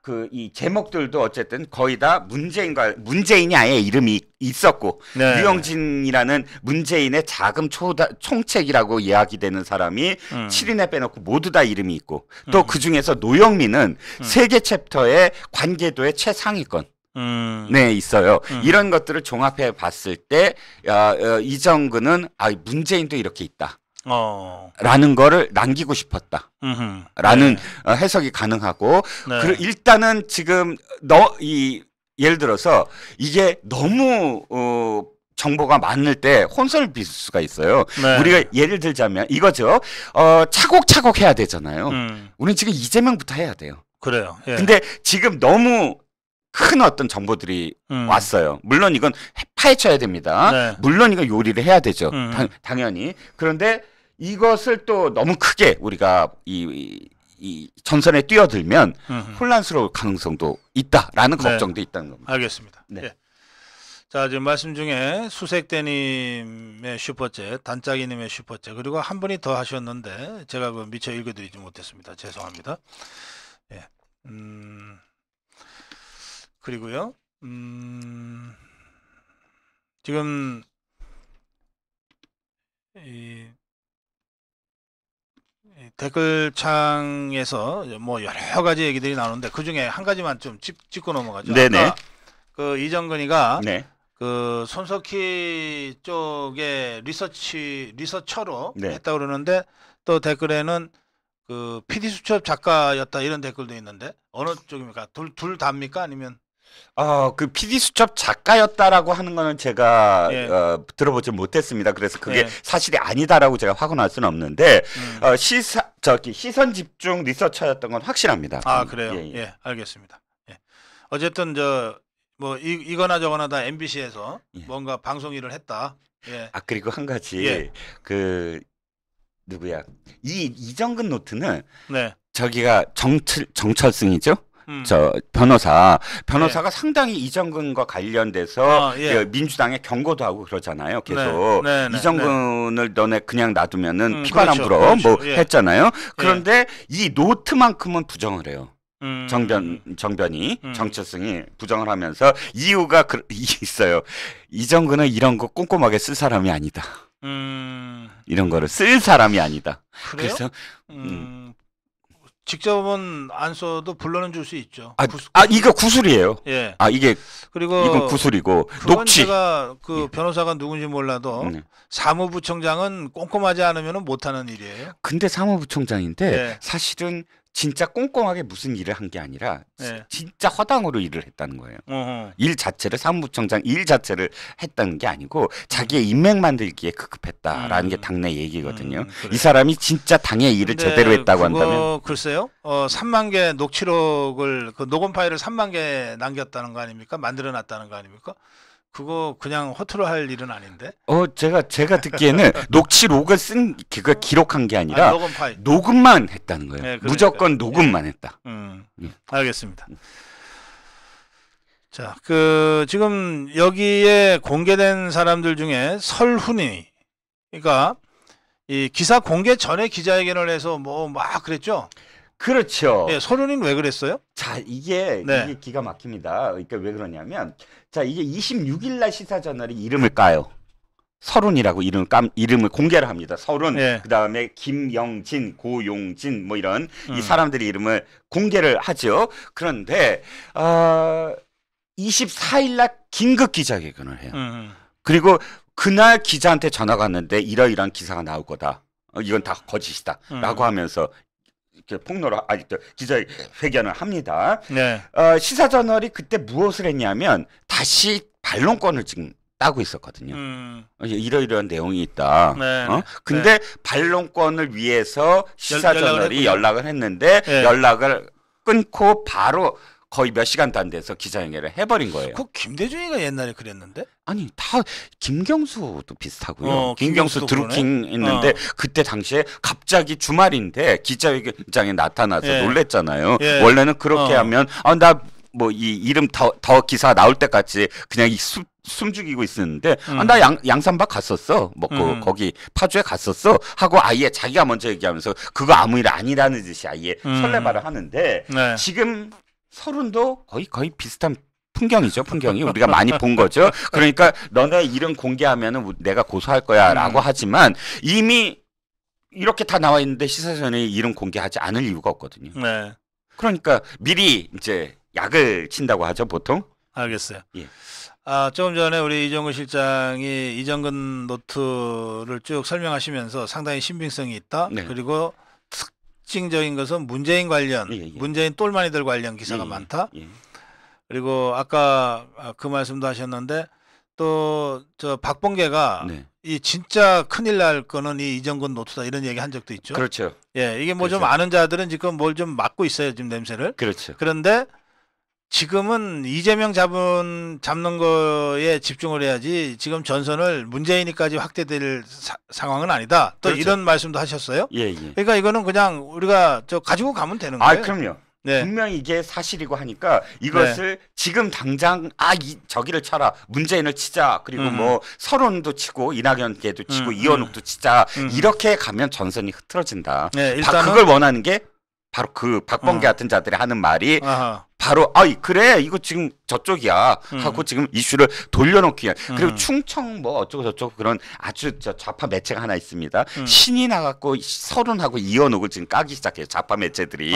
그 이 제목들도 어쨌든 거의 다 문재인이 아예 이름이 있었고 네. 유영진이라는 문재인의 자금 총책이라고 이야기되는 사람이 7인에 빼놓고 모두 다 이름이 있고 또 그 중에서 노영민은 3개 챕터의 관계도의 최상위권. 네, 있어요. 이런 것들을 종합해 봤을 때 이정근은 문재인도 이렇게 있다. 라는 거를 남기고 싶었다. 라는 해석이 가능하고 네. 일단은 지금 예를 들어서 이게 너무 정보가 많을 때 혼선을 빚을 수가 있어요. 네. 우리가 예를 들자면 이거죠. 차곡차곡 해야 되잖아요. 우리는 지금 이재명부터 해야 돼요. 그래요. 예. 근데 지금 너무 큰 어떤 정보들이 왔어요. 물론 이건 파헤쳐야 됩니다. 네. 물론 이거 요리를 해야 되죠. 당연히. 그런데 이것을 또 너무 크게 우리가 이 전선에 뛰어들면 혼란스러울 가능성도 있다라는 네. 걱정도 있다는 겁니다. 알겠습니다. 네. 예. 자, 지금 말씀 중에 수색대님의 슈퍼챗, 단짝이님의 슈퍼챗, 그리고 한 분이 더 하셨는데 제가 그 미처 읽어드리지 못했습니다. 죄송합니다. 예. 그리고요. 지금 이 댓글창에서 뭐 여러 가지 얘기들이 나오는데 그 중에 한 가지만 좀 짚고 넘어가죠. 네네. 아까 그 이정근이가 네. 그 손석희 쪽에 리서처로 네. 했다 그러는데 또 댓글에는 그 PD 수첩 작가였다 이런 댓글도 있는데 어느 쪽입니까? 둘 다입니까? 아니면 그 PD 수첩 작가였다라고 하는 거는 제가 예. 들어보지 못했습니다. 그래서 그게 예. 사실이 아니다라고 제가 확언할 수는 없는데 시선 집중 리서처였던 건 확실합니다. 아, 그래요. 예, 예. 예, 알겠습니다. 예. 어쨌든 뭐 이거나 저거나 다 MBC에서 예. 뭔가 방송 일을 했다. 예. 그리고 한 가지 예. 그 누구야 이정근 노트는 네. 저기가 정철승이죠. 저 변호사가 네. 상당히 이정근과 관련돼서 예. 민주당에 경고도 하고 그러잖아요. 계속 네, 네, 이정근을 너네 그냥 놔두면은 피바람 그렇죠, 불어 뭐 그렇죠. 예. 했잖아요. 그런데 이 노트만큼은 부정을 해요. 정변이 음. 정철승이 부정을 하면서 이유가 있어요. 이정근은 이런 거 꼼꼼하게 쓸 사람이 아니다. 이런 거를 쓸 사람이 아니다. 그래요? 그래서 직접은 안 써도 불러는 줄 수 있죠. 이거 구술이에요. 예. 이게 그리고 이건 구술이고 그건 녹취. 제가 그 변호사가 누군지 몰라도 네. 사무부청장은 꼼꼼하지 않으면 못하는 일이에요. 근데 사무부총장인데 예. 사실은 진짜 꼼꼼하게 무슨 일을 한 게 아니라 네. 진짜 허당으로 일을 했다는 거예요. 어허. 일 자체를 사무부총장 일 자체를 했다는 게 아니고 자기의 인맥 만들기에 급급했다라는 게 당내 얘기거든요. 이 사람이 진짜 당의 일을 제대로 했다고 한다면 글쎄요. 3만 개 녹취록을 그 녹음 파일을 3만 개 남겼다는 거 아닙니까? 만들어놨다는 거 아닙니까? 그거 그냥 허투루 할 일은 아닌데. 제가 듣기에는 녹취록을 쓴 그걸 기록한 게 아니라 녹음 파일. 녹음만 했다는 거예요. 네, 그러니까. 무조건 녹음만 했다. 알겠습니다. 자, 지금 여기에 공개된 사람들 중에 설훈이, 그러니까 이 기사 공개 전에 기자회견을 해서 뭐 막 그랬죠. 그렇죠. 예, 설훈이는 왜 그랬어요? 자, 이게 기가 막힙니다. 그러니까 왜 그러냐면, 자, 이게 26일 날 시사저널이 이름을 까요. 설훈이라고 이름을 공개를 합니다. 설훈, 그다음에 김영진, 고용진 뭐 이런 이 사람들의 이름을 공개를 하죠. 그런데 24일 날 긴급 기자회견을 해요. 그리고 그날 기자한테 전화가 왔는데 이러이러한 기사가 나올 거다. 이건 다 거짓이다라고 하면서 이렇게 폭로를 기자회견을 합니다. 네. 시사저널이 그때 무엇을 했냐면 다시 반론권을 지금 따고 있었거든요. 이러이러한 내용이 있다. 네. 근데 반론권을 위해서 시사저널이 연락을 했는데 연락을 끊고 바로 거의 몇 시간도 안 돼서 기자회견을 해버린 거예요. 그 김대중이가 옛날에 그랬는데? 아니 다 김경수도 비슷하고요. 김경수 드루킹 했는데 그때 당시에 갑자기 주말인데 기자회견장에 나타나서 놀랬잖아요. 원래는 그렇게 하면 나 뭐 이 이름 더 기사 나올 때까지 그냥 숨죽이고 있었는데 나 양산박 갔었어. 먹고 거기 파주에 갔었어 하고 아예 자기가 먼저 얘기하면서 그거 아무 일 아니라는 듯이 아예 설레발을 하는데 지금 설훈도 거의 비슷한 풍경이죠. 풍경이 우리가 많이 본 거죠. 그러니까 너네 이름 공개하면은 내가 고소할 거야라고 하지만 이미 이렇게 다 나와 있는데 시사저널이 이름 공개하지 않을 이유가 없거든요. 네. 그러니까 미리 이제 약을 친다고 하죠, 보통. 알겠어요. 예. 조금 전에 우리 이정근 실장이 이정근 노트를 쭉 설명하시면서 상당히 신빙성이 있다. 그리고 특징적인 것은 문재인 관련, 문재인 똘마니들 관련 기사가 많다. 그리고 아까 그 말씀도 하셨는데 또 저 박봉계가 이 진짜 큰일 날 거는 이 이정근 노트다 이런 얘기 한 적도 있죠. 그렇죠. 예, 이게 뭐 좀 아는 자들은 지금 뭘 좀 맡고 있어요, 지금 냄새를. 그렇죠. 그런데 지금은 이재명 잡는 거에 집중을 해야지 지금 전선을 문재인이까지 확대될 상황은 아니다. 또 이런 말씀도 하셨어요. 그러니까 이거는 그냥 우리가 가지고 가면 되는 거예요. 그럼요. 분명히 이게 사실이고 하니까 이것을 지금 당장 저기를 쳐라. 문재인을 치자. 그리고 뭐 설훈도 치고 이낙연께도 치고 이현욱도 치자. 이렇게 가면 전선이 흐트러진다. 일단은 그걸 원하는 게 바로 그 박범계 같은 자들이 하는 말이 바로 그래 이거 지금 저쪽이야 하고 지금 이슈를 돌려놓기 위한 그리고 충청 뭐 어쩌고 저쩌고 그런 아주 좌파 매체가 하나 있습니다. 신이 나갖고 설훈하고 이현욱을 지금 까기 시작해요. 좌파 매체들이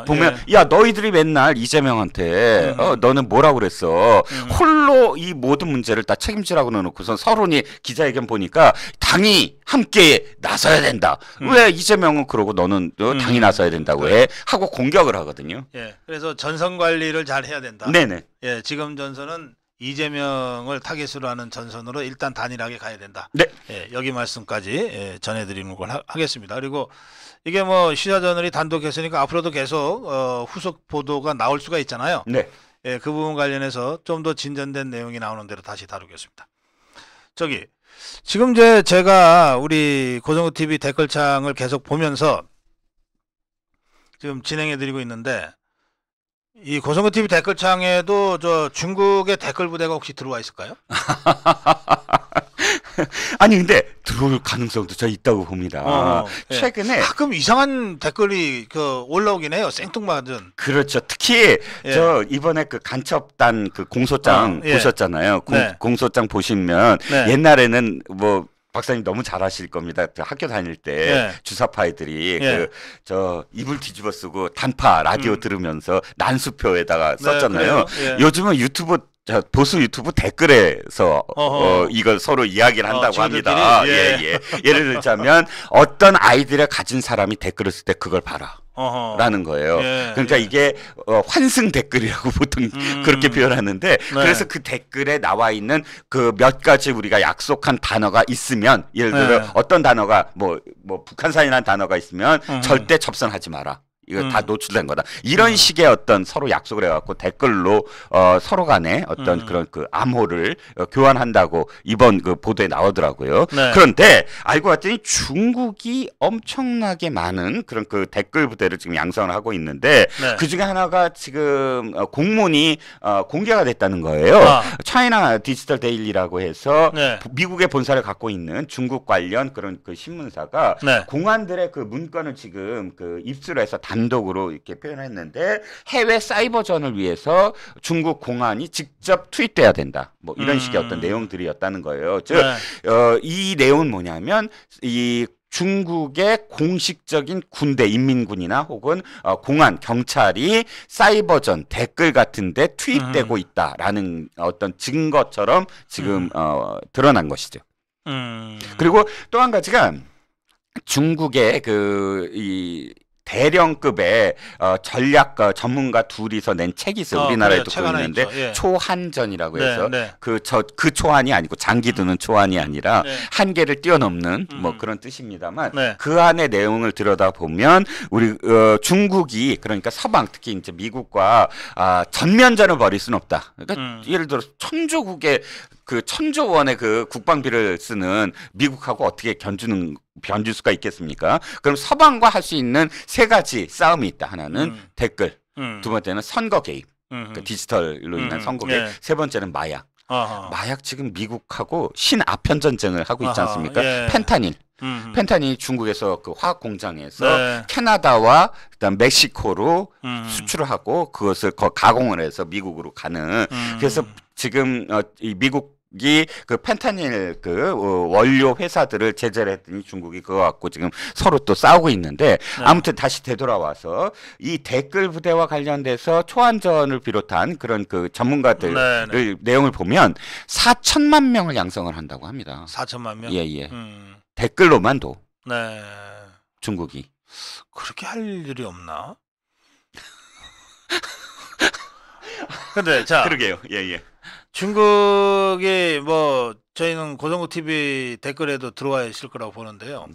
보면 야 너희들이 맨날 이재명한테 너는 뭐라고 그랬어. 홀로 이 모든 문제를 다 책임지라고 넣어놓고선 설훈이 기자회견 보니까 당이 함께 나서야 된다. 왜 이재명은 그러고 너는 당이 나서야 된다고 해 하고 공격을 하거든요. 그래서 전선 관리를 잘 해야 된다. 네네. 지금 전선은 이재명을 타깃으로 하는 전선으로 일단 단일하게 가야 된다. 여기 말씀까지 전해드리는 걸 하겠습니다. 그리고 이게 뭐 시사저널이 단독 했으니까 앞으로도 계속 후속 보도가 나올 수가 있잖아요. 그 부분 관련해서 좀 더 진전된 내용이 나오는 대로 다시 다루겠습니다. 지금 제가 우리 고성구 TV 댓글창을 계속 보면서 지금 진행해드리고 있는데 이 고성구 TV 댓글창에도 중국의 댓글 부대가 혹시 들어와 있을까요? 아니 근데 들어올 가능성도 저 있다고 봅니다. 최근에 가끔 이상한 댓글이 올라오긴 해요. 생뚱맞은. 그렇죠. 특히 저 이번에 그 간첩단 그 공소장 보셨잖아요. 공소장 보시면 옛날에는 뭐 박사님 너무 잘 아실 겁니다. 학교 다닐 때 주사파이들이 이불 뒤집어 쓰고 단파 라디오 들으면서 난수표에다가 썼잖아요. 요즘은 보수 유튜브 댓글에서 이걸 서로 이야기를 한다고 합니다. 예를 들자면 어떤 아이디를 가진 사람이 댓글을 쓸 때 그걸 봐라. 라는 거예요. 그러니까 이게 환승 댓글이라고 보통 그렇게 표현하는데 그래서 그 댓글에 나와 있는 그 몇 가지 우리가 약속한 단어가 있으면 예를 들어 어떤 단어가 뭐 북한산이라는 단어가 있으면 절대 접선하지 마라. 이거 다 노출된 거다. 이런 식의 어떤 서로 약속을 해갖고 댓글로 서로 간에 어떤 그런 그 암호를 교환한다고 이번 그 보도에 나오더라고요. 그런데 알고 봤더니 중국이 엄청나게 많은 그런 그 댓글 부대를 지금 양성을 하고 있는데 그 중에 하나가 지금 공문이 공개가 됐다는 거예요. 차이나 디지털 데일리라고 해서 미국의 본사를 갖고 있는 중국 관련 그런 그 신문사가 공안들의 그 문건을 지금 그 입수를 해서 단독으로 이렇게 표현했는데 해외 사이버전을 위해서 중국 공안이 직접 투입돼야 된다. 뭐 이런 식의 어떤 내용들이었다는 거예요. 즉, 이 내용은 뭐냐면 이 중국의 공식적인 군대, 인민군이나 혹은 공안, 경찰이 사이버전, 댓글 같은데 투입되고 있다라는 어떤 증거처럼 지금 드러난 것이죠. 그리고 또 한 가지가 중국의 이 대령급의 전략 전문가 둘이서 낸 책이 있어요. 우리나라에도 보이는데 초한전이라고 해서 그 초한이 아니고 장기 두는 초한이 아니라 한계를 뛰어넘는 뭐 그런 뜻입니다만 그 안의 내용을 들여다보면 우리 중국이 그러니까 서방 특히 이제 미국과 전면전을 벌일 수는 없다. 그러니까 예를 들어 천조국의 그 천조 원의 그 국방비를 쓰는 미국하고 어떻게 견줄 수가 있겠습니까? 그럼 서방과 할 수 있는 세 가지 싸움이 있다. 하나는 댓글, 두 번째는 선거 개입, 그 디지털로 인한 선거 개입, 세 번째는 마약. 마약 지금 미국하고 신아편 전쟁을 하고 있지 않습니까? 펜타닐. 펜타닐이 중국에서 그 화학 공장에서 캐나다와 그다음 멕시코로 수출을 하고 그것을 가공을 해서 미국으로 가는. 그래서 지금 이 미국이 그 펜타닐 그 원료 회사들을 제재를 했더니 중국이 그거 갖고 지금 서로 또 싸우고 있는데 아무튼 다시 되돌아와서 이 댓글 부대와 관련돼서 초안전을 비롯한 그런 그 전문가들을 내용을 보면 4천만 명을 양성을 한다고 합니다. 4천만 명? 예. 댓글로만도. 중국이. 그렇게 할 일이 없나? 근데 자. 그러게요. 예. 중국이 뭐 저희는 고성국 TV 댓글에도 들어와 있을 거라고 보는데요.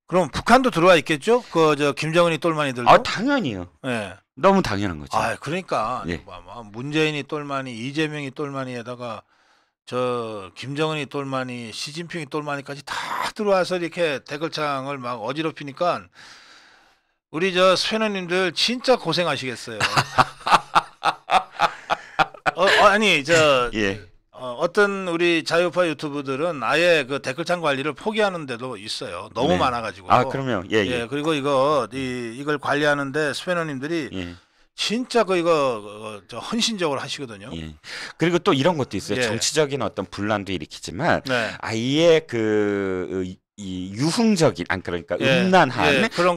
그럼 북한도 들어와 있겠죠? 그 저 김정은이 똘마니들도? 당연히요. 네. 너무 당연한 거죠. 그러니까 문재인이 똘마니, 이재명이 똘마니에다가 저 김정은이 똘마니, 시진핑이 똘마니까지 다 들어와서 이렇게 댓글창을 막 어지럽히니까 우리 저 스페너님들 진짜 고생하시겠어요. 아니 어떤 우리 자유파 유튜브들은 아예 그 댓글창 관리를 포기하는 데도 있어요. 너무 많아가지고. 그럼요. 예. 그리고 이걸 관리하는데 스페너님들이 진짜 이거 헌신적으로 하시거든요. 그리고 또 이런 것도 있어요. 정치적인 어떤 분란도 일으키지만 아예 이 유흥적인 그러니까 음란한 그런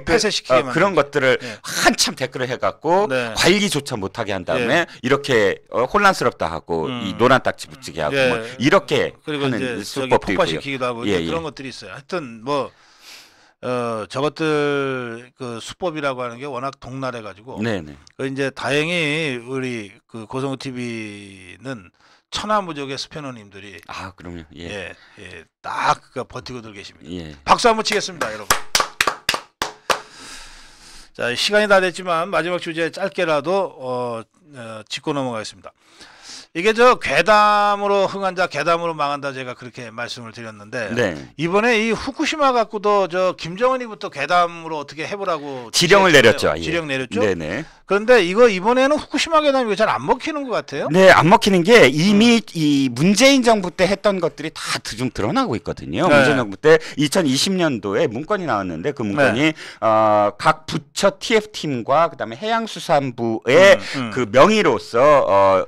폐쇄시키게 그런 것들을 한참 댓글을 해갖고 관리조차 못하게 한 다음에 이렇게 혼란스럽다 하고 이 노란 딱지 붙이게 하고 뭐 이렇게 그리고 하는 이제 폭파시키기도 하고 그런 것들이 있어요. 하여튼 뭐 저것들 그 수법이라고 하는 게 워낙 동날해가지고 그 이제 다행히 우리 그 고성우 TV는 천하무적의 스패너님들이 그럼요. 딱 버티고들 계십니다. 박수 한번 치겠습니다, 여러분. 자, 시간이 다 됐지만 마지막 주제 짧게라도 짚고 넘어가겠습니다. 이게 저 괴담으로 흥한 자 괴담으로 망한다 제가 그렇게 말씀을 드렸는데 이번에 이 후쿠시마 갖고도 저 김정은이부터 괴담으로 어떻게 해보라고 지령을 내렸죠. 지령 내렸죠. 그런데 이번에는 후쿠시마 괴담이 잘 안 먹히는 것 같아요. 안 먹히는 게 이미 이 문재인 정부 때 했던 것들이 다 좀 드러나고 있거든요. 문재인 정부 때 2020년도에 문건이 나왔는데 그 문건이 각 부처 TF팀과 그다음에 해양수산부의 그 명의로서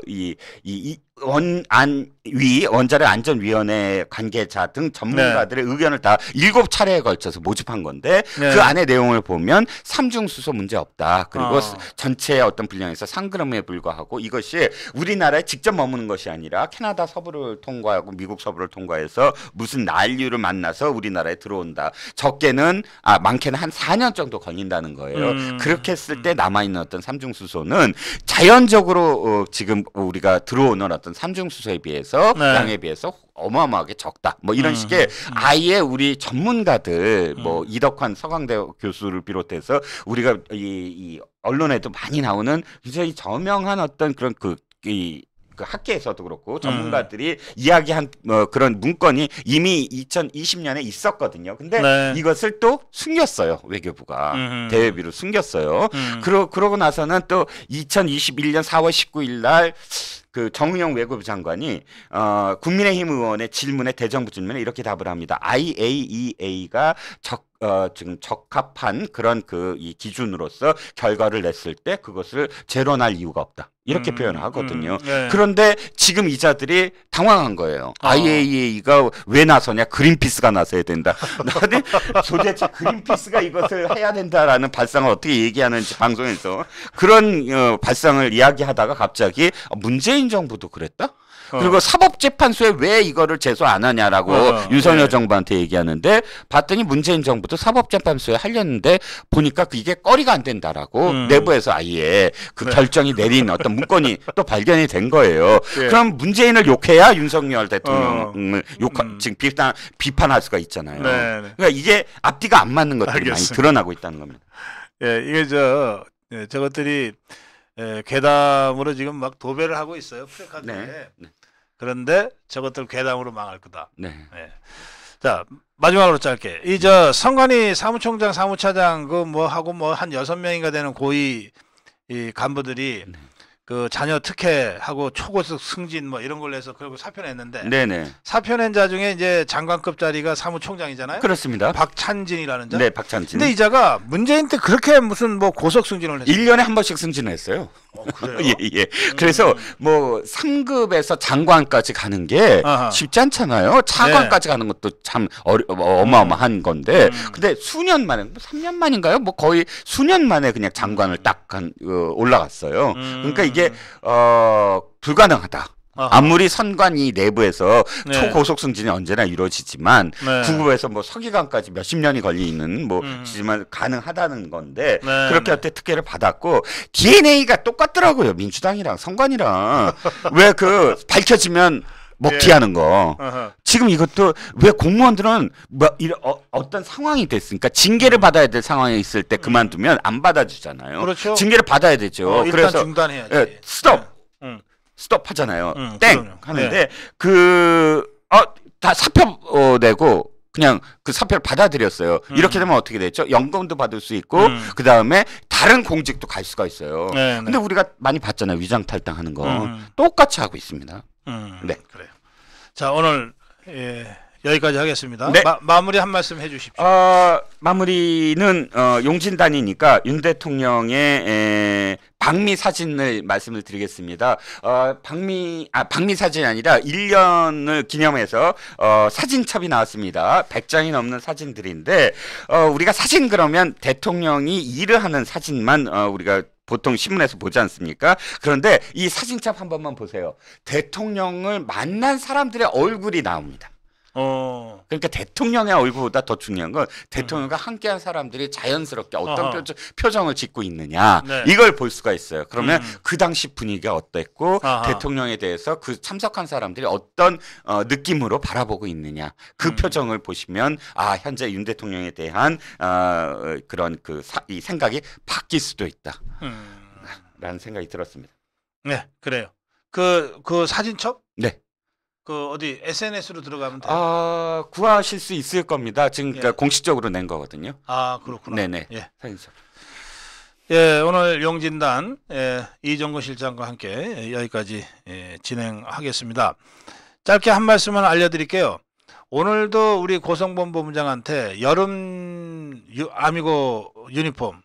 원자력 안전위원회 관계자 등 전문가들의 의견을 다 7차례에 걸쳐서 모집한 건데 그 안에 내용을 보면 삼중수소 문제 없다. 그리고 전체의 어떤 분량에서 상그럼에 불과하고 이것이 우리나라에 직접 머무는 것이 아니라 캐나다 서부를 통과하고 미국 서부를 통과해서 무슨 난류를 만나서 우리나라에 들어온다. 적게는 많게는 한 4년 정도 걸린다는 거예요. 그렇게 했을 때 남아있는 어떤 삼중수소는 자연적으로 지금 우리가 들어오는 어떤 삼중수소에 비해서 양에 비해서 어마어마하게 적다. 뭐 이런 식의 아예 우리 전문가들 뭐 이덕환 서강대 교수를 비롯해서 우리가 이 언론에도 많이 나오는 굉장히 저명한 어떤 그런 그 학계에서도 그렇고 전문가들이 이야기한 그런 문건이 이미 2020년에 있었거든요. 근데 이것을 또 숨겼어요. 외교부가 대외비로 숨겼어요. 그러고 나서는 또 2021년 4월 19일 날 그 정의용 외교부 장관이 국민의힘 의원의 질문에 대정부 질문에 이렇게 답을 합니다. IAEA가 지금 적합한 그런 이 기준으로서 결과를 냈을 때 그것을 재론할 이유가 없다. 이렇게 표현을 하거든요. 그런데 지금 이자들이 당황한 거예요. IAEA가 왜 나서냐? 그린피스가 나서야 된다. 나는 도대체 그린피스가 이것을 해야 된다라는 발상을 어떻게 얘기하는지 방송에서 그런 발상을 이야기하다가 갑자기 문재인 정부도 그랬다? 그리고 사법재판소에 왜 이거를 제소 안 하냐라고 윤석열 정부한테 얘기하는데 봤더니 문재인 정부도 사법재판소에 하려는데 보니까 이게 꺼리가 안 된다라고 내부에서 아예 그 결정이 내린 어떤 문건이 또 발견이 된 거예요. 그럼 문재인을 욕해야 윤석열 대통령을 지금 비판할 수가 있잖아요. 그러니까 이게 앞뒤가 안 맞는 것들이 많이 드러나고 있다는 겁니다. 이게 저것들이 괴담으로 지금 막 도배를 하고 있어요. 프레카드에. 그런데 저것들 괴담으로 망할 거다. 자, 마지막으로 짧게. 선관위 사무총장, 사무차장 하고 한 6명인가 되는 고위 이 간부들이 그 자녀 특혜하고 초고속 승진 이런 걸로 해서 그리고 사표냈는데 사표낸 자 중에 이제 장관급 자리가 사무총장이잖아요. 그렇습니다. 박찬진이라는 자. 네, 박찬진. 근데 이 자가 문재인 때 그렇게 무슨 고속 승진을 했어요. 1년에 한 번씩 승진을 했어요. 그래요? 예. 그래서 3급에서 장관까지 가는 게 쉽지 않잖아요. 차관까지 가는 것도 참 어마어마한 건데. 근데 수년 만에 3년 만인가요? 거의 수년 만에 그냥 장관을 딱 올라갔어요. 그러니까 이게 불가능하다. 아무리 선관위 내부에서 초고속 승진이 언제나 이루어지지만 구급에서 서기관까지 몇십 년이 걸리는 지만 가능하다는 건데 그렇게 어때 특혜를 받았고 DNA가 똑같더라고요. 민주당이랑 선관위랑 왜 밝혀지면 먹튀하는 거. 지금 이것도 왜 공무원들은 어떤 상황이 됐으니까 징계를 받아야 될 상황에 있을 때 그만두면 안 받아주잖아요. 그렇죠. 징계를 받아야 되죠. 일단 그래서 중단해야지. 스톱 하잖아요. 땡 하는데 다 사표 내고 그냥 그 사표를 받아들였어요. 이렇게 되면 어떻게 됐죠? 연금도 받을 수 있고 그 다음에 다른 공직도 갈 수가 있어요. 근데 우리가 많이 봤잖아요. 위장 탈당하는 거 똑같이 하고 있습니다. 네, 그래요. 자, 오늘 여기까지 하겠습니다. 네. 마무리 한 말씀 해주십시오. 마무리는 용진단이니까 윤 대통령의 방미 사진을 말씀을 드리겠습니다. 방미 사진이 아니라 1년을 기념해서 사진첩이 나왔습니다. 100장이 넘는 사진들인데 우리가 사진 그러면 대통령이 일을 하는 사진만 우리가 보통 신문에서 보지 않습니까? 그런데 이 사진첩 한 번만 보세요. 대통령을 만난 사람들의 얼굴이 나옵니다. 그러니까 대통령의 얼굴보다 더 중요한 건 대통령과 함께한 사람들이 자연스럽게 어떤 표정을 짓고 있느냐 이걸 볼 수가 있어요. 그러면 그 당시 분위기가 어땠고 대통령에 대해서 그 참석한 사람들이 어떤 느낌으로 바라보고 있느냐 그 표정을 보시면 현재 윤 대통령에 대한 그런 이 생각이 바뀔 수도 있다 라는 생각이 들었습니다. 네, 그래요. 그 사진첩? 네. 어디 SNS로 들어가면 돼요? 구하실 수 있을 겁니다. 지금 그러니까 공식적으로 낸 거거든요. 그렇구나. 네네. 사진첩. 오늘 용진단 이정근 실장과 함께 여기까지 진행하겠습니다. 짧게 한 말씀만 알려드릴게요. 오늘도 우리 고성본부장한테 여름 아미고 유니폼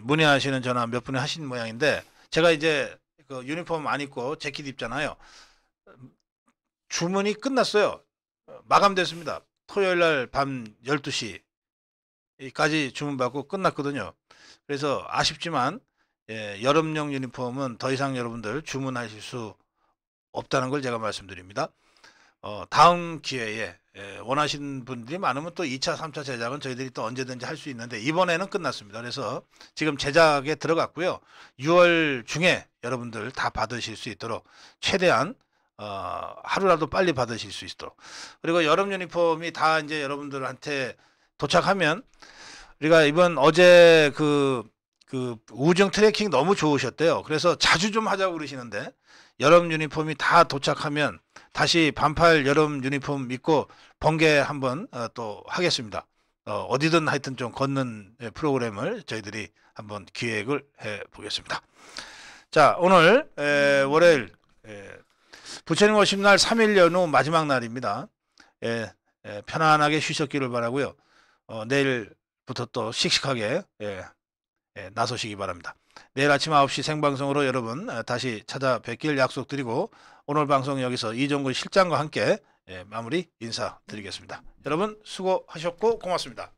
문의하시는 전화 몇 분이 하신 모양인데 제가 이제 그 유니폼 안 입고 재킷 입잖아요. 주문이 끝났어요. 마감됐습니다. 토요일 날 밤 12시까지 주문받고 끝났거든요. 그래서 아쉽지만 여름용 유니폼은 더 이상 여러분들 주문하실 수 없다는 걸 제가 말씀드립니다. 다음 기회에 원하시는 분들이 많으면 또 2차, 3차 제작은 저희들이 또 언제든지 할 수 있는데 이번에는 끝났습니다. 그래서 지금 제작에 들어갔고요. 6월 중에 여러분들 다 받으실 수 있도록 최대한 하루라도 빨리 받으실 수 있도록. 그리고 여름 유니폼이 다 이제 여러분들한테 도착하면 우리가 이번 어제 그 우정 트래킹 너무 좋으셨대요. 그래서 자주 좀 하자고 그러시는데 여름 유니폼이 다 도착하면 다시 반팔 여름 유니폼 입고 번개 한번 또 하겠습니다. 어디든 하여튼 좀 걷는 프로그램을 저희들이 한번 기획을 해 보겠습니다. 자, 오늘 월요일 부처님 오신 날 3일 연휴 마지막 날입니다. 편안하게 쉬셨기를 바라고요. 내일부터 또 씩씩하게 나서시기 바랍니다. 내일 아침 9시 생방송으로 여러분 다시 찾아뵙길 약속드리고 오늘 방송 여기서 이종근 실장과 함께 마무리 인사드리겠습니다. 여러분 수고하셨고 고맙습니다.